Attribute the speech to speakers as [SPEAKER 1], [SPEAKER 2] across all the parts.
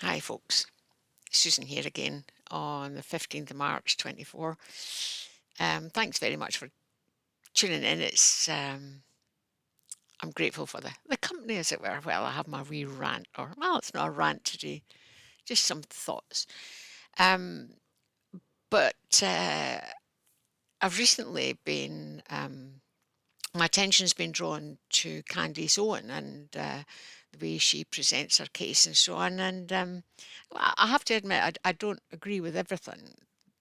[SPEAKER 1] Hi folks, Susan here again on the 15th of March 24. Thanks very much for tuning in. I'm grateful for the company, as it were. Well, I have my wee rant, or well, it's not a rant today, just some thoughts. Um, but I've recently been my attention's been drawn to Candy's Owen and the way she presents her case and so on. And I have to admit, I don't agree with everything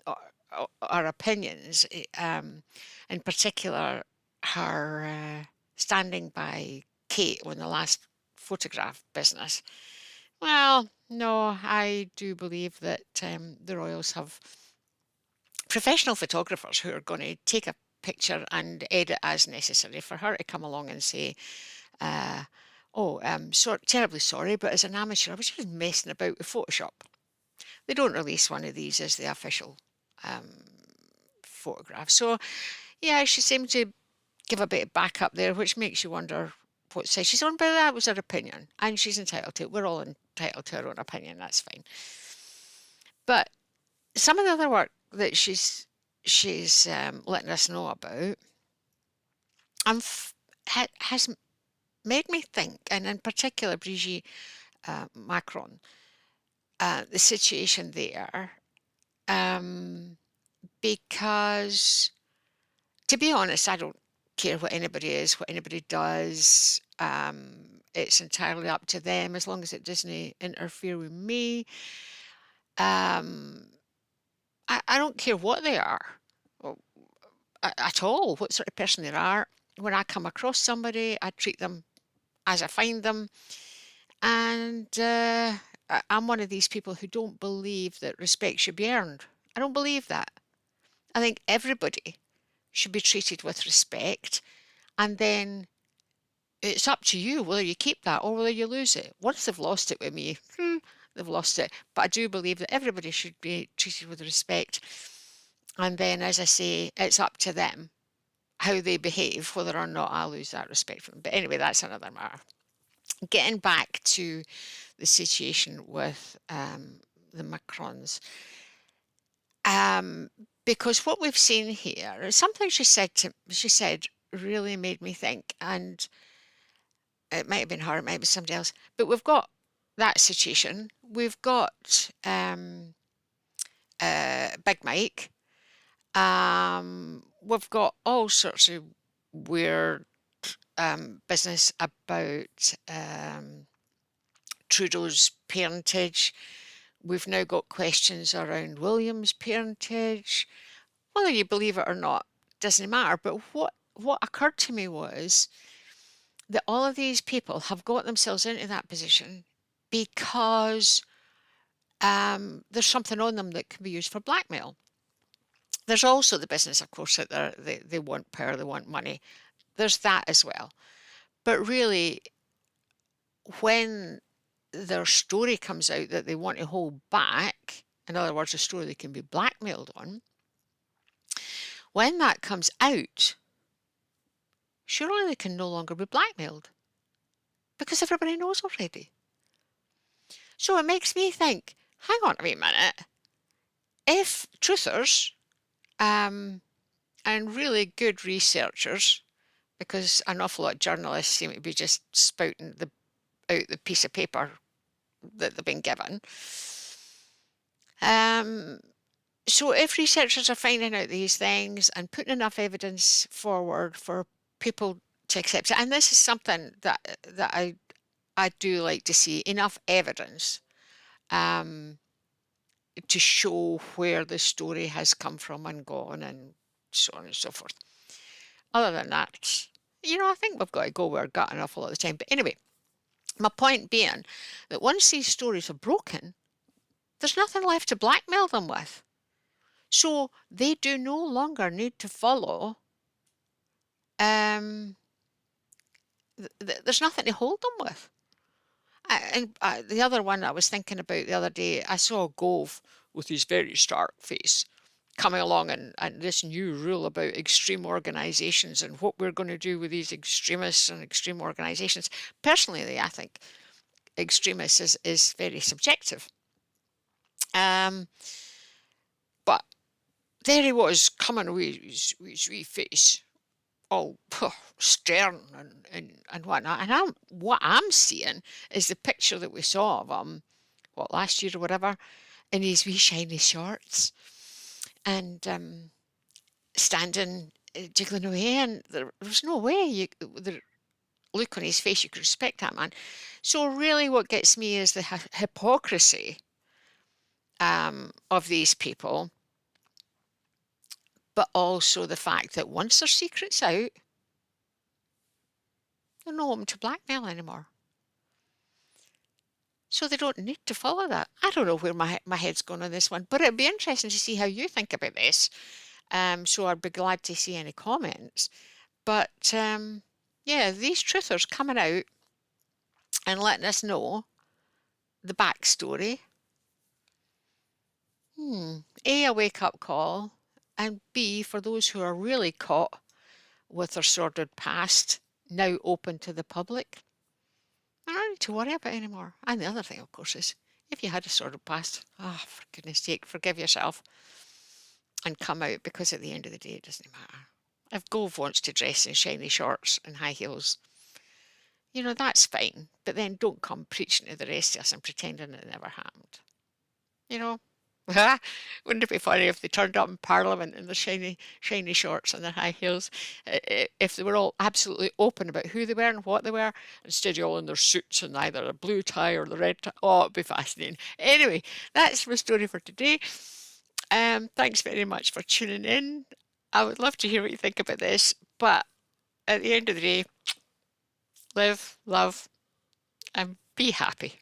[SPEAKER 1] or opinions. In particular, her standing by Kate on the last photograph business. Well, no, I do believe that the Royals have professional photographers who are going to take a picture and edit as necessary. For her to come along and say, uh, "Oh, terribly sorry, but as an amateur, I was just messing about with Photoshop." They don't release one of these as the official um, photograph. So, yeah, she seemed to give a bit of backup there, which makes you wonder what side she's on. But that was her opinion, and she's entitled to it. We're all entitled to our own opinion. That's fine. But some of the other work that she's letting us know about has made me think, and in particular Brigitte Macron, the situation there, um, because to be honest, I don't care what anybody is, what anybody does. It's entirely up to them as long as it doesn't interfere with me. Um, I don't care what they are well, at all, what sort of person they are. When I come across somebody, I treat them as I find them. And I'm one of these people who don't believe that respect should be earned. I don't believe that. I think everybody should be treated with respect. And then it's up to you whether you keep that or whether you lose it. Once they've lost it with me, they've lost it. But I do believe that everybody should be treated with respect. And then, as I say, it's up to them how they behave, whether or not I lose that respect from them. But anyway, that's another matter. Getting back to the situation with the Macrons, um, because what we've seen here, something she said really made me think, and it might have been her, it might have been somebody else, but we've got that situation. We've got Big Mike. We've got all sorts of weird business about Trudeau's parentage. We've now got questions around William's parentage. Whether you believe it or not doesn't matter. But what occurred to me was that all of these people have got themselves into that position because there's something on them that can be used for blackmail. There's also the business, of course, that they want power, they want money. There's that as well. But really, when their story comes out that they want to hold back, in other words, a story they can be blackmailed on, when that comes out, surely they can no longer be blackmailed because everybody knows already. So it makes me think, hang on a wee minute, if truthers and really good researchers, because an awful lot of journalists seem to be just spouting out the piece of paper that they've been given. So if researchers are finding out these things and putting enough evidence forward for people to accept it, and this is something that I do like to see enough evidence um, to show where the story has come from and gone and so on and so forth. Other than that, I think we've got to go where our gut an awful lot of the time. But anyway, my point being that once these stories are broken, there's nothing left to blackmail them with. So they do no longer need to follow. Um, there's nothing to hold them with. And the other one I was thinking about the other day, I saw Gove with his very stark face coming along and this new rule about extreme organisations and what we're going to do with these extremists and extreme organisations. Personally, I think extremists is very subjective. But there he was, coming with his wee face, all stern and whatnot. And what I'm seeing is the picture that we saw of him, what, last year or whatever, in his wee shiny shorts, and standing, jiggling away. And there was no way the look on his face, you could respect that man. So really what gets me is the hypocrisy of these people, but also the fact that once their secret's out, they're not open to blackmail anymore. So they don't need to follow that. I don't know where my head's going on this one, but it'd be interesting to see how you think about this. So I'd be glad to see any comments. But yeah, these truthers coming out and letting us know the backstory. A wake-up call, and B, for those who are really caught with their sordid past, now open to the public. I don't need to worry about it anymore. And the other thing, of course, is if you had a sordid past, for goodness sake, forgive yourself and come out, because at the end of the day, it doesn't matter. If Gove wants to dress in shiny shorts and high heels, that's fine. But then don't come preaching to the rest of us and pretending it never happened. Wouldn't it be funny if they turned up in Parliament in their shiny shorts and their high heels? If they were all absolutely open about who they were and what they were, instead of all in their suits and either a blue tie or the red tie. Oh, it'd be fascinating. Anyway, that's my story for today. Thanks very much for tuning in. I would love to hear what you think about this, but at the end of the day, live, love, and be happy.